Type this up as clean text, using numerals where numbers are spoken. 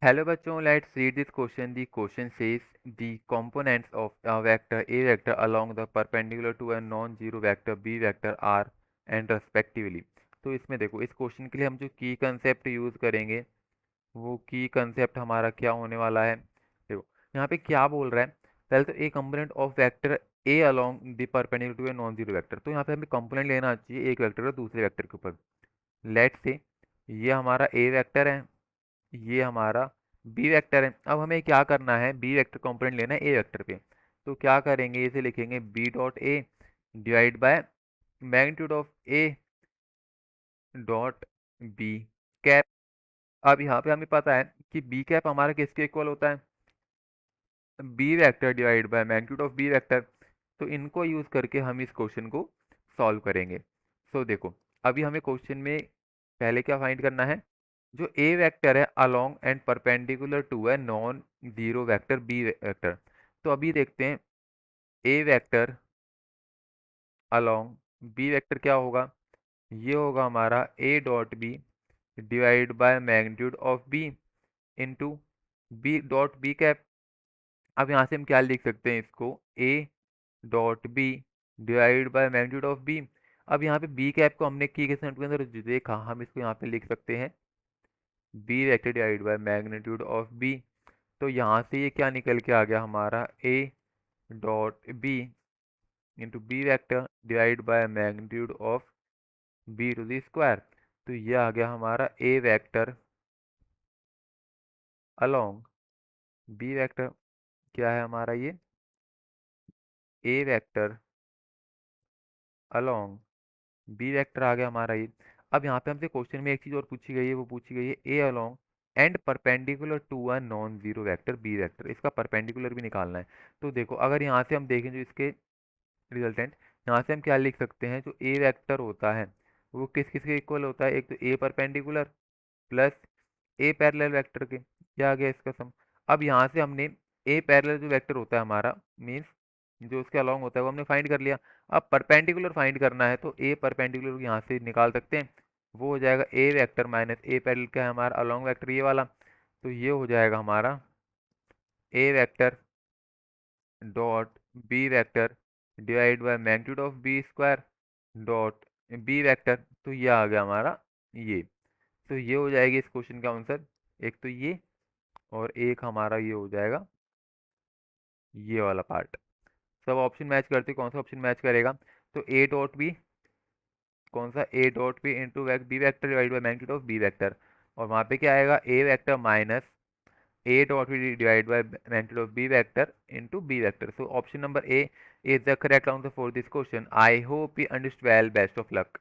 Hello bachon, let's read this question. The question says the components of a vector A vector along the perpendicular to a non-zero vector B vector are and respectively. तो इसमें देखो, इस question के लिए हम जो की concept use करेंगे वो की कंसेप्ट हमारा क्या होने वाला है। देखो यहाँ पे क्या बोल रहा है। पहले तो a component of vector a along the perpendicular to a non zero vector. तो यहाँ पे हमें कंपोनेंट लेना चाहिए एक वेक्टर और दूसरे वेक्टर के ऊपर। लेट से ये हमारा ए वेक्टर है, ये हमारा बी वेक्टर है। अब हमें क्या करना है, बी वेक्टर कंपोनेंट लेना है ए वेक्टर पे। तो क्या करेंगे, इसे लिखेंगे b dot a divide by magnitude of a dot b cap. अब यहाँ पे हमें पता है कि बी कैप हमारा किसके इक्वल होता है, b vector divide by magnitude of b vector. तो इनको यूज करके हम इस क्वेश्चन को सॉल्व करेंगे। देखो, अभी हमें क्वेश्चन में पहले क्या फाइंड करना है, जो ए वेक्टर है अलोंग एंड परपेंडिकुलर टू है non zero vector B vector. तो अभी देखते हैं, a vector along b vector क्या होगा, ये होगा हमारा a dot B divide by magnitude of b into b dot b cap. अब यहाँ से हम क्या लिख सकते हैं इसको, a dot B divide by magnitude of b. अब यहाँ पे बी कैप को हमने की के सेंट के अंदर देखा, हम इसको यहाँ पे लिख सकते हैं b vector divide by magnitude of b. तो यहाँ से ये क्या निकल के आ गया हमारा, a dot B into b vector divide by magnitude of b to the square. तो ये आ गया हमारा ए वेक्टर अलोंग बी वेक्टर, क्या है हमारा ये, a vector along b vector आ गया हमारा ये। अब यहाँ पे हमसे क्वेश्चन में एक चीज़ और पूछी गई है, वो पूछी गई है A along and perpendicular to a non zero vector B vector, इसका परपेंडिकुलर भी निकालना है। तो देखो, अगर यहाँ से हम देखें जो इसके रिजल्टेंट, यहाँ से हम क्या लिख सकते हैं, जो ए वेक्टर होता है वो किस किस के इक्वल होता है, एक तो ए परपेंडिकुलर प्लस ए पैरेलल वेक्टर के। क्या आ गया इसका सम। अब यहाँ से हमने ए पैरेलल जो वेक्टर होता है हमारा, मीन्स जो उसके अलॉन्ग होता है वो हमने फाइंड कर लिया। अब परपेंडिकुलर फाइंड करना है तो ए परपेंडिकुलर यहाँ से निकाल सकते हैं, वो हो जाएगा ए वेक्टर माइनस ए पैरेलल का है हमारा अलॉन्ग वेक्टर ये वाला। तो ये हो जाएगा हमारा ए vector dot B vector divide by magnitude of B square dot B vector. तो ये आ गया हमारा ये। तो ये हो जाएगी इस क्वेश्चन का आंसर, एक तो ये और एक हमारा ये हो जाएगा ये वाला पार्ट। सब ऑप्शन मैच करते, कौन सा ऑप्शन मैच करेगा, तो ए डॉट बी, कौन सा, A dot B into B vector divide by magnitude of B vector. और वहाँ पे क्या आएगा, A vector minus A dot B divide by magnitude of B vector into B vector. So option number A is the correct answer for this question. I hope you understand well, best of luck.